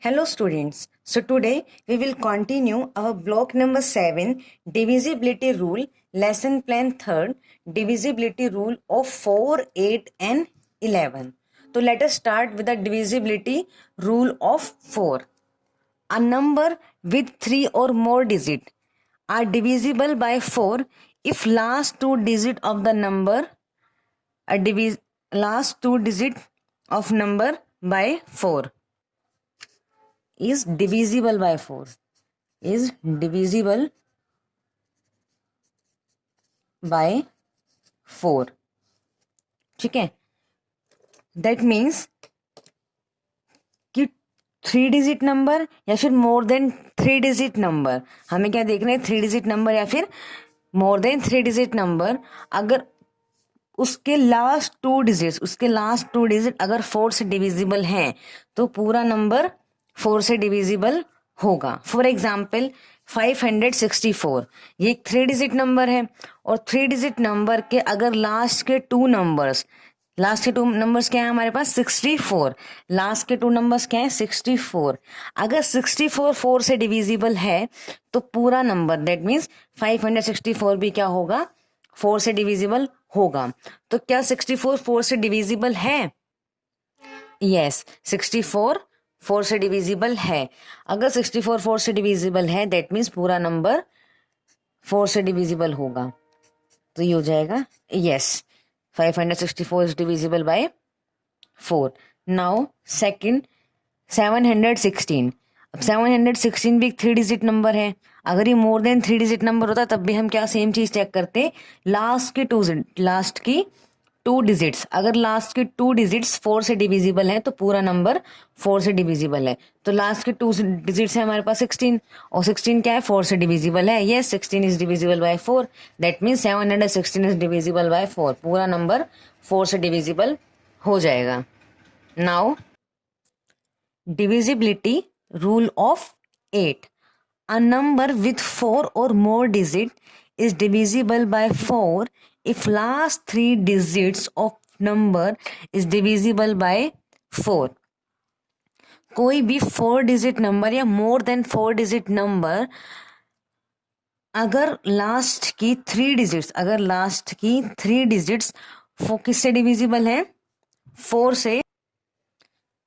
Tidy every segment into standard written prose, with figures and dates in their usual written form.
Hello students. So today we will continue our block number 7 divisibility rule, lesson plan 3rd, divisibility rule of 4, 8 and 11. So let us start with the divisibility rule of 4. A number with 3 or more digits are divisible by 4 if last two digits of the number last two digits of number by 4 is divisible by 4 is divisible by 4. ठीक है, that means कि 3 digit number या फिर more than 3 digit number, हमें क्या देखना है, 3 digit number या फिर मोर देन 3 डिजिट नंबर, अगर उसके लास्ट टू डिजिट अगर 4 से डिविजिबल हैं तो पूरा नंबर 4 से डिविजिबल होगा. फॉर एग्जाम्पल 564 ये एक 3 डिजिट नंबर है और 3 डिजिट नंबर के अगर लास्ट के टू नंबर्स क्या है हमारे पास 64, लास्ट के टू नंबर्स क्या है 64. अगर 64 4 से डिविजिबल है तो पूरा नंबर दैट मीन्स 564 भी क्या होगा 4 से डिविजिबल होगा. तो क्या 64 4 से डिविजिबल है? यस, 64 4 से डिविजिबल है. अगर 64 4 से डिविजिबल है दैट मीन्स पूरा नंबर 4 से डिविजिबल होगा. तो ये हो जाएगा yes, 564 is divisible bye 4. Now second 716. अब 716 भी एक 3 डिजिट नंबर है. अगर ये मोर देन 3 डिजिट नंबर होता तब भी हम क्या सेम चीज चेक करते, लास्ट की टू डिजिट्स, अगर लास्ट के टू डिजिट्स 4 से डिविजिबल है तो पूरा नंबर 4 से डिविजिबल है. तो लास्ट के टू डिजिट्स है हमारे पास 16 और 16 क्या है 4 से डिविजिबल है. Yes, 16 is divisible bye 4. That means 716 is divisible bye 4. पूरा नंबर 4 से डिविजिबल हो जाएगा. Now divisibility rule of 8. A number with 4 or more digits is divisible by 4 if last 3 digits of number is divisible by 4. कोई भी 4 digit number या more than 4 digit number अगर last की 3 digits किससे divisible है 4 से,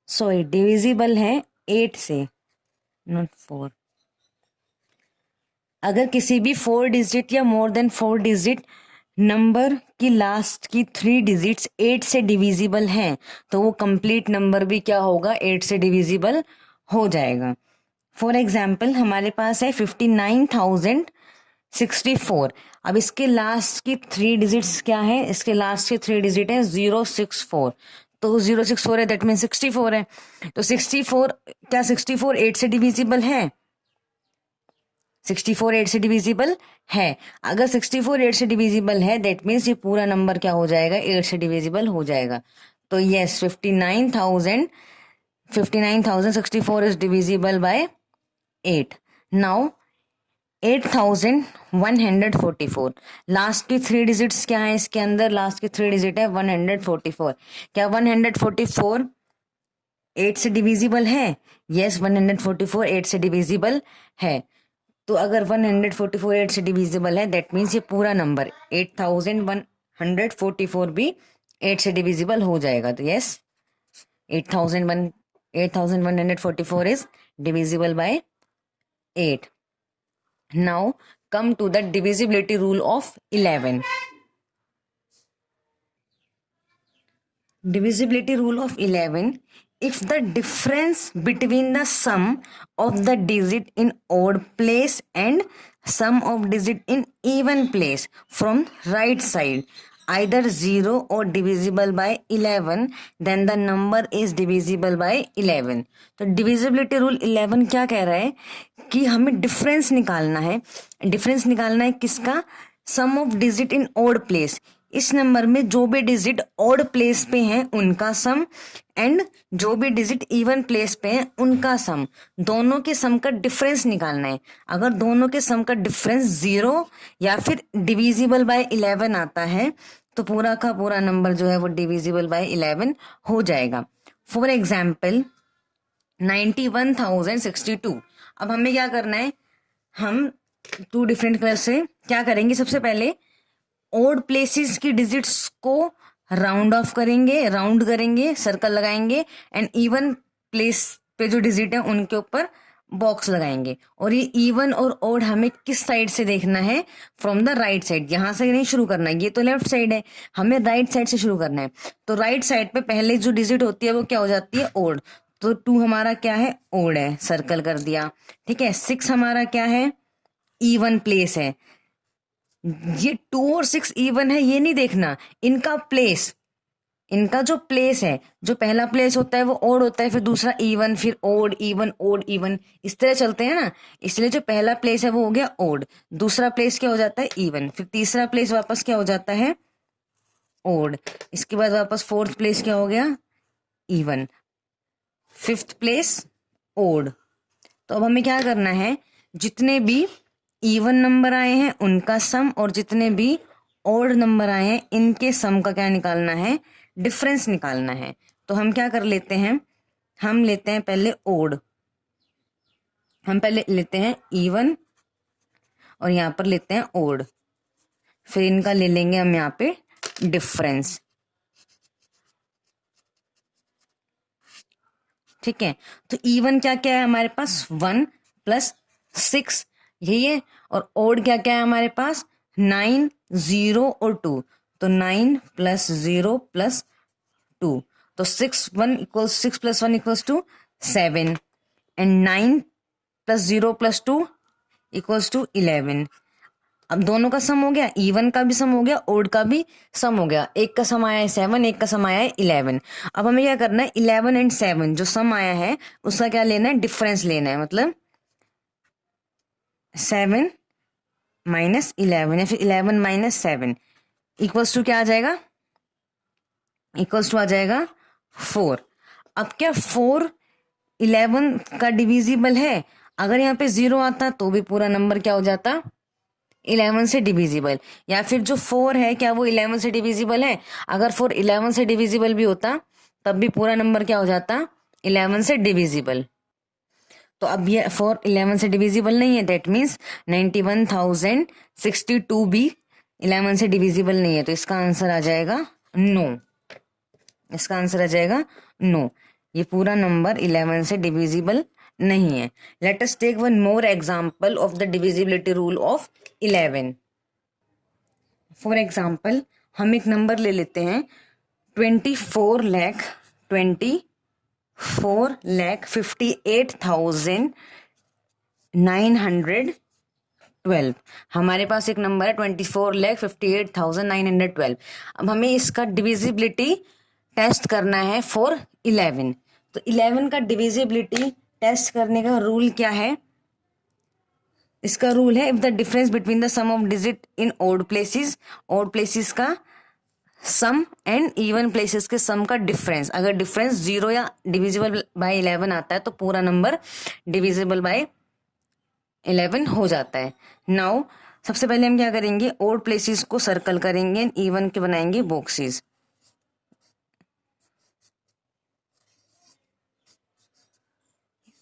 सॉरी डिविजिबल है 8 से, नॉट 4. अगर किसी भी 4 डिजिट या मोर देन 4 डिजिट नंबर की लास्ट की 3 डिजिट्स 8 से डिविजिबल हैं तो वो कंप्लीट नंबर भी क्या होगा 8 से डिविजिबल हो जाएगा. फॉर एग्जाम्पल हमारे पास है 59,064. अब इसके लास्ट की 3 डिजिट्स क्या है, इसके लास्ट के 3 डिजिट है 064. तो 064 है दैट मीन 64 है. तो 64 क्या 64 8 से डिविजिबल है? 64 8 से डिविजिबल है. अगर 64 8 से डिविजिबल है दैट मीन्स ये पूरा नंबर क्या हो जाएगा 8 से डिविजिबल हो जाएगा. तो yes 59,064 is divisible by 8. Now 8,144 last की 3 डिजिट्स क्या है इसके अंदर, लास्ट की 3 डिजिट है 144. क्या 144 8 से डिविजिबल है? यस, 144 8 से डिविजिबल है. तो अगर 144 8 से डिविजिबल है दैट मीन्स ये पूरा नंबर 8,144 भी 8 से डिविजिबल हो जाएगा. तो yes 8,144 is divisible by 8. Now come to the divisibility rule of 11. Divisibility rule of 11. If the difference between the sum of the digit in odd place and sum of digit in even place from right side either 0 or divisible by 11 then the number is divisible by 11. तो divisibility rule 11 क्या कह रहा है कि हमें difference निकालना है. Difference निकालना है किसका? Sum of digit in odd place. इस नंबर में जो भी डिजिट ओड प्लेस पे हैं उनका सम एंड जो भी डिजिट इवन प्लेस पे हैं उनका सम, दोनों के सम का डिफरेंस निकालना है. अगर दोनों के सम का डिफरेंस 0 या फिर डिविजिबल बाय 11 आता है तो पूरा का पूरा नंबर जो है वो डिविजिबल बाय 11 हो जाएगा. For example 91,062। अब हमें क्या करना है, हम टू डिफरेंट कलर से क्या करेंगे, सबसे पहले ओड प्लेसेस की डिजिट्स को राउंड ऑफ करेंगे, राउंड करेंगे, सर्कल लगाएंगे, एंड इवन प्लेस पे जो डिजिट है उनके ऊपर बॉक्स लगाएंगे। और ये इवन और ओड हमें किस साइड से देखना है, फ्रॉम द राइट साइड। यहां से नहीं शुरू करना है, ये तो लेफ्ट साइड है, हमें राइट साइड से शुरू करना है। तो राइट साइड पे पहले जो डिजिट होती है वो क्या हो जाती है, ओड। तो 2 हमारा क्या है, ओड है, सर्कल कर दिया। ठीक है, 6 हमारा क्या है, इवन प्लेस है। ये 2 और 6 इवन है ये नहीं देखना, इनका प्लेस, इनका जो प्लेस है, जो पहला प्लेस होता है वो ओड होता है, फिर दूसरा इवन, फिर ओड इवन, ओड इवन, इस तरह चलते हैं ना। इसलिए जो पहला प्लेस है वो हो गया ओड, दूसरा प्लेस क्या हो जाता है, इवन, फिर तीसरा प्लेस वापस क्या हो जाता है, ओड, इसके बाद वापस फोर्थ प्लेस क्या हो गया, इवन, फिफ्थ प्लेस ओड। तो अब हमें क्या करना है, जितने भी इवन नंबर आए हैं उनका सम, और जितने भी ओड नंबर आए हैं इनके सम का क्या निकालना है, डिफरेंस निकालना है। तो हम क्या कर लेते हैं, हम लेते हैं पहले ओड, हम पहले लेते हैं इवन और यहां पर लेते हैं ओड, फिर इनका ले लेंगे हम यहाँ पे डिफरेंस। ठीक है, तो इवन क्या क्या है हमारे पास, 1 + 6 यही है, और ओड क्या क्या है हमारे पास, 9, 0 और 2। तो 9 + 0 + 2, तो 6 + 1 = 7, एंड 9 + 0 + 2 = 11। अब दोनों का सम हो गया, इवन का भी सम हो गया, ओड का भी सम हो गया। एक का सम आया है 7, एक का सम आया है 11। अब हमें क्या करना है, 11 एंड 7 जो सम आया है उसका क्या लेना है, डिफरेंस लेना है। मतलब 7 - 11 या फिर 11 - 7 = क्या आ जाएगा, आ जाएगा 4। अब क्या 4 11 का डिविजिबल है, अगर यहाँ पे 0 आता तो भी पूरा नंबर क्या हो जाता, 11 से डिविजिबल। या फिर जो 4 है क्या वो 11 से डिविजिबल है, अगर 4 11 से डिविजिबल भी होता तब भी पूरा नंबर क्या हो जाता, 11 से डिविजिबल। तो अब ये 4 11 से डिविजिबल नहीं है, दैट मीन्स 91,062 भी 11 से डिविजिबल नहीं है। तो इसका आंसर आ जाएगा नो, इसका आंसर आ जाएगा नो, ये पूरा नंबर 11 से डिविजिबल नहीं है। Let us take one more example of the divisibility rule of 11। For example हम एक नंबर ले लेते हैं 24,58,912। हमारे पास एक नंबर है 24,58,912। अब हमें इसका डिविजिबिलिटी टेस्ट करना है फॉर 11। तो 11 का डिविजिबिलिटी टेस्ट करने का रूल क्या है, इसका रूल है if the difference between the sum of digit in odd places का सम एंड इवन प्लेसेस के सम का डिफरेंस, अगर डिफरेंस 0 या डिविजिबल बाय 11 आता है तो पूरा नंबर डिविजिबल बाय 11 हो जाता है। नाउ सबसे पहले हम क्या करेंगे, ओड प्लेसेस को सर्कल करेंगे, इवन के बनाएंगे बॉक्सेस।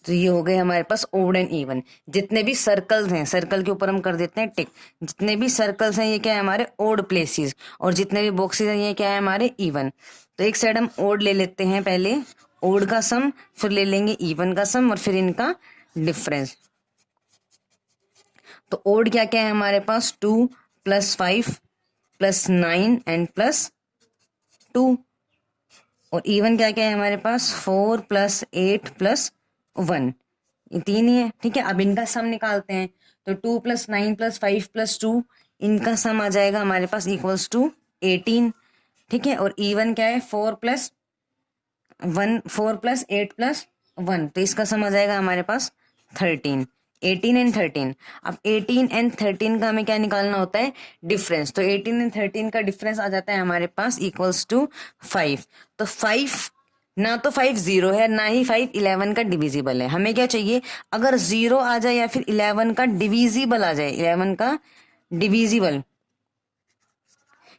तो ये हो गए हमारे पास ओड एंड इवन। जितने भी सर्कल्स हैं, सर्कल के ऊपर हम कर देते हैं टिक, जितने भी सर्कल्स हैं ये क्या है हमारे ओड प्लेसेस, और जितने भी बॉक्सेस हैं ये क्या है हमारे इवन। तो एक साइड हम ओड ले लेते हैं, पहले ओड का सम, फिर ले लेंगे इवन का सम, और फिर इनका डिफरेंस। तो ओड क्या क्या है हमारे पास, 2 + 5 + 9 एंड +2, और इवन क्या क्या है हमारे पास, 4 + 8 + 1, ये 3 ही है। ठीक है, अब इनका सम निकालते हैं। तो 2 + 9 + 5 + 2 इनका सम आ जाएगा हमारे पास = 18। ठीक है, और इवन क्या है, 4 + 8 + 1, तो इसका सम आ जाएगा हमारे पास 13। 18 एंड 13। अब 18 एंड 13 का हमें क्या निकालना होता है, डिफरेंस। तो 18 एंड 13 का डिफरेंस आ जाता है हमारे पास =5। तो 5 ना तो 5 0 है, ना ही 5 11 का डिविजिबल है। हमें क्या चाहिए, अगर 0 आ जाए या फिर 11 का डिविजिबल आ जाए, 11 का डिविजिबल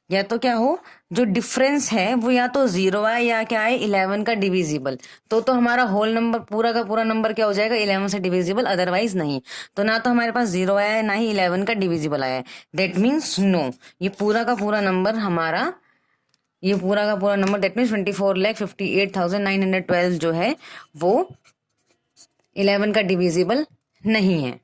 या तो क्या हो, जो डिफरेंस है वो या तो 0 आए या क्या आए 11 का डिविजिबल, तो हमारा होल नंबर पूरा का पूरा नंबर क्या हो जाएगा 11 से डिविजिबल, अदरवाइज नहीं। तो ना तो हमारे पास 0 आया है ना ही 11 का डिविजिबल आया है, दैट मीन्स नो। ये पूरा का पूरा नंबर हमारा, ये पूरा का पूरा नंबर दैट मीन्स 24,58,912 जो है वो 11 का डिविजिबल नहीं है।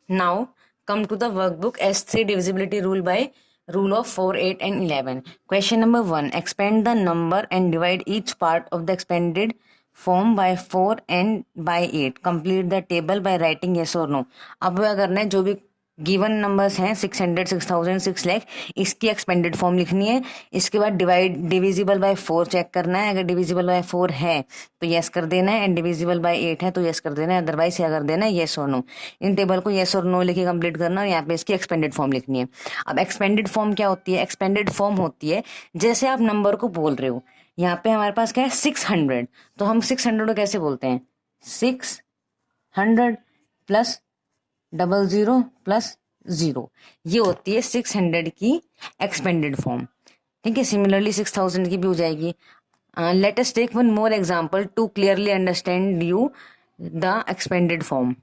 Now come to the workbook S3 divisibility rule by rule of 4, 8 and 11. Question number 1. Expand the number and divide each part of the expanded form by 4 and by 8. Complete the table by writing yes or no. अब क्या करना है, जो भी given numbers हैं 600, 6000, 6 लाख, इसकी expanded form लिखनी है। इसके बाद डिविजिबल बाय 4 चेक करना है, अगर डिविजिबल बाय 4 है तो यस कर देना है, एंड डिविजिबल बाय 8 है तो यस कर देना है, अदरवाइज क्या कर देना है यस और नो। इन टेबल को यस और नो लिखे कंप्लीट करना, और यहाँ पे इसकी एक्सपेंडेड फॉर्म लिखनी है। अब एक्सपेंडेड फॉर्म क्या होती है? एक्सपेंडेड फॉर्म होती है जैसे आप नंबर को बोल रहे हो। यहाँ पे हमारे पास क्या है 600, तो हम 600 को कैसे बोलते हैं 600 प्लस 00 प्लस 0, ये होती है 600 की एक्सपेंडेड फॉर्म। ठीक है, सिमिलरली 6000 की भी हो जाएगी। Let us take one more example to clearly understand you the expanded form.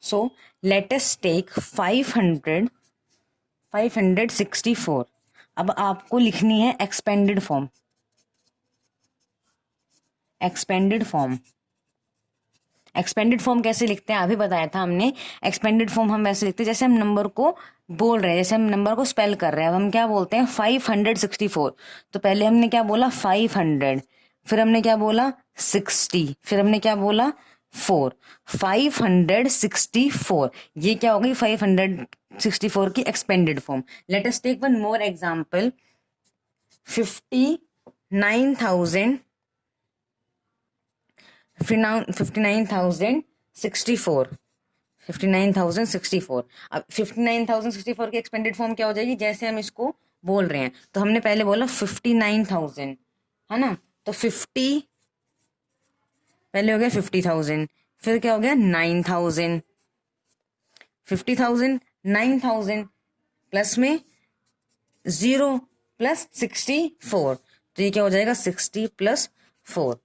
So let us take 564। अब आपको लिखनी है expanded form. Expanded form, expanded form कैसे लिखते हैं अभी बताया था हमने। एक्सपेंडेड फॉर्म हम वैसे लिखते हैं जैसे हम नंबर को बोल रहे हैं, जैसे हम नंबर को स्पेल कर रहे हैं। अब हम क्या बोलते हैं 564, तो पहले हमने क्या बोला 500, फिर हमने क्या बोला 60, फिर हमने क्या बोला 4, 564। ये क्या हो गई 564 की expanded form. Let us take one more example 59,000 59,064। 59,064। अब 59,064 की एक्सपेंडेड फॉर्म क्या हो जाएगी, जैसे हम इसको बोल रहे हैं। तो हमने पहले बोला 59,000 है ना, तो 50 पहले हो गया 50,000, फिर क्या हो गया 9,000, 50,000 9,000 प्लस में 0 प्लस 64, तो ये क्या हो जाएगा 60 प्लस 4।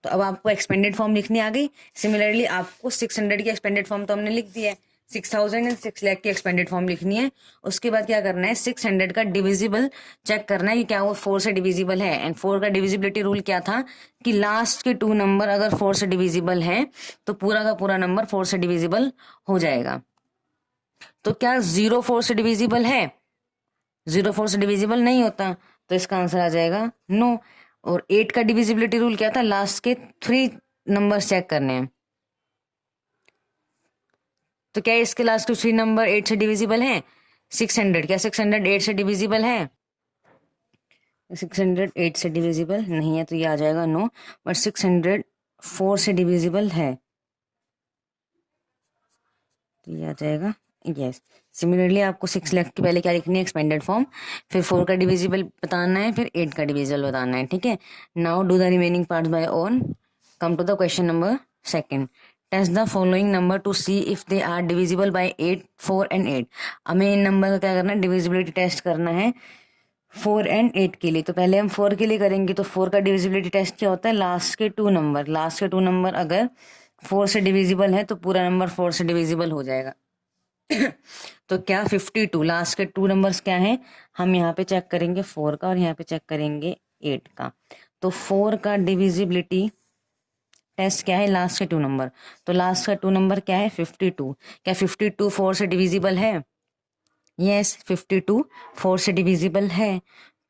तो अब आपको एक्सपेंडेड फॉर्म लिखनी आ गई। सिमिलरली आपको 600 की एक्सपेंडेड फॉर्म तो हमने लिख दी है, 6000 एंड 6 लाख की एक्सपेंडेड फॉर्म लिखनी है। उसके बाद क्या करना है 600 का डिविजिबल चेक करना है कि क्या वो 4 से डिविजिबल है। एंड 4 का डिविजिबिलिटी रूल क्या था कि लास्ट के 2 नंबर अगर 4 से डिविजिबल है तो पूरा का पूरा नंबर 4 से डिविजिबल हो जाएगा। तो क्या 0 4 से डिविजिबल है? 0 4 से डिविजिबल नहीं होता, तो इसका आंसर आ जाएगा नो। और 8 का डिविजिबिलिटी रूल क्या था, लास्ट के 3 नंबर्स चेक करने हैं। तो क्या इसके लास्ट के 3 नंबर 8 से डिविजिबल हैं? 600, क्या 600 8 से डिविजिबल है? 600 8 से डिविजिबल नहीं है, तो ये आ जाएगा नो। बट 600 4 से डिविजिबल है, तो ये आ जाएगा यस। सिमिलरली आपको 6 लाख के पहले क्या लिखनी है एक्सपेंडेड फॉर्म, फिर 4 का डिविजिबल बताना है, फिर 8 का डिविजिबल बताना है। ठीक है, now do the remaining parts by own. Come to the question number 2। Test the following number to see if they are divisible by 8, 4 and 8। हमें इन नंबर का क्या करना है डिविजिबिलिटी टेस्ट करना है 4 एंड 8 के लिए। तो पहले हम 4 के लिए करेंगे। तो 4 का डिविजिबिलिटी टेस्ट क्या होता है, लास्ट के 2 नंबर अगर 4 से डिविजिबल है तो पूरा नंबर 4 से डिविजिबल हो जाएगा। तो क्या 52, लास्ट के 2 नंबर्स क्या हैं, हम यहाँ पे चेक करेंगे 4 का और यहाँ पे चेक करेंगे 8 का। तो 4 का डिविजिबिलिटी टेस्ट क्या है, लास्ट के 2 नंबर। तो लास्ट का 2 नंबर क्या है 52। क्या 52 4 से डिविजिबल है? यस, 52 4 से डिविजिबल है।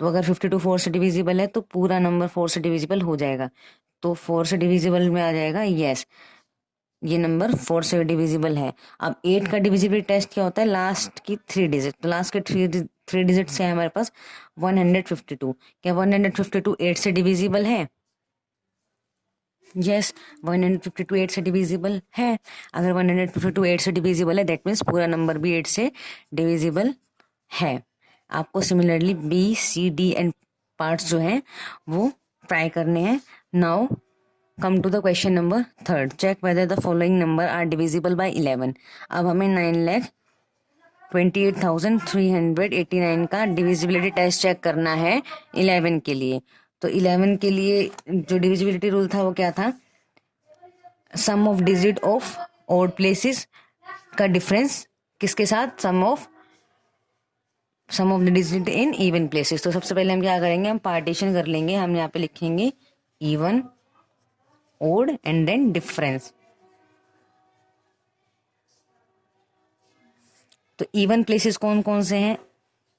तो अगर 52 4 से डिविजिबल है तो पूरा नंबर 4 से डिविजिबल हो जाएगा। तो 4 से डिविजिबल में आ जाएगा यस, ये नंबर 4 से डिविजिबल है। अब 8 का डिविजिबिलिटी टेस्ट क्या होता है, लास्ट की 3 डिजिट। तो लास्ट के 3 डिजिट से है हमारे पास 152। क्या 152 8 से डिविजिबल है? यस, 152 8 से डिविजिबल है। अगर 152 8 से डिविजिबल है दैट मीन्स पूरा नंबर भी 8 से डिविजिबल है। आपको similarly B C D and parts जो हैं वो ट्राई करने हैं। Now come to the question number 3। Check whether the following number are divisible by 11। अब हमें 9 लाख 28,389 का डिविजिबिलिटी टेस्ट चेक करना है 11 के लिए। तो 11 के लिए जो डिविजिबिलिटी रूल था वो क्या था, sum of digit of odd places का डिफरेंस किसके साथ, sum of the digit in even places. तो सबसे पहले हम क्या करेंगे, हम पार्टीशन कर लेंगे, हम यहाँ पे लिखेंगे even, odd and then difference. तो इवन प्लेसेस कौन कौन से हैं,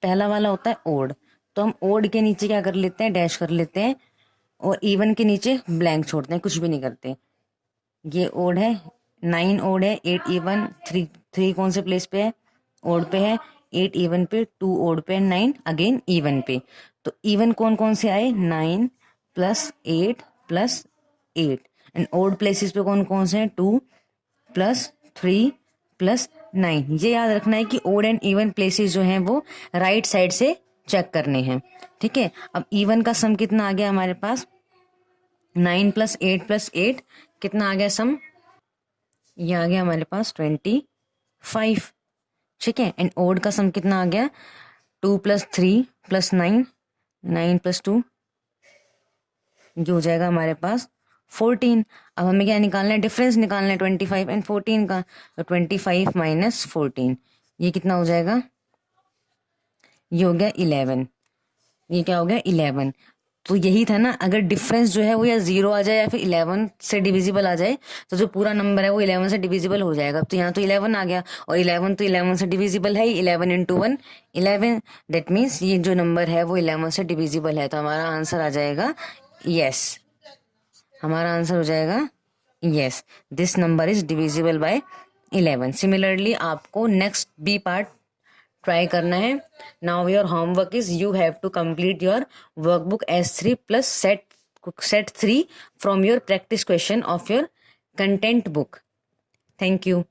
पहला वाला होता है ओड, तो हम ओड के नीचे क्या कर लेते हैं, डैश कर लेते हैं, और इवन के नीचे ब्लैंक छोड़ते हैं, कुछ भी नहीं करते। ये ओड है, 9 ओड है, 8 इवन, 3 कौन से प्लेस पे है, ओड पे है, 8 इवन पे, 2 ओड पे, 9 अगेन इवन पे। तो इवन कौन कौन से आए, 9 + 8 + 8, एंड ओड प्लेसेस पे कौन कौन से हैं, 2 + 3 + 9। ये याद रखना है कि ओड एंड इवन प्लेसेस जो हैं वो राइट साइड से चेक करने हैं, ठीक है। अब इवन का सम कितना आ गया हमारे पास, 9 + 8 + 8 कितना आ गया सम, ये आ गया हमारे पास 25, ठीक है। एंड ओड का सम कितना आ गया, 2 + 3 + 9, 9 + 2, जो हो जाएगा हमारे पास 14। अब हमें क्या निकालना है, डिफरेंस निकालना है 25 एंड 14 का। तो 25 - 14 ये कितना हो जाएगा, ये हो गया 11, ये क्या हो गया 11। तो यही था ना, अगर डिफरेंस जो है वो या 0 आ जाए या फिर 11 से डिविजिबल आ जाए, तो जो पूरा नंबर है वो 11 से डिविजिबल हो जाएगा। तो यहाँ तो 11 आ गया, और 11 तो 11 से डिविजिबल है ही, 11 × 1 11, दैट मीन्स ये जो नंबर है वो 11 से डिविजिबल है। तो हमारा आंसर आ जाएगा यस, हमारा आंसर हो जाएगा yes, this number is divisible by 11। Similarly आपको नेक्स्ट बी पार्ट ट्राई करना है। Now your homework is you have to complete your workbook S3 + set 3 from your practice question of your content book. Thank you.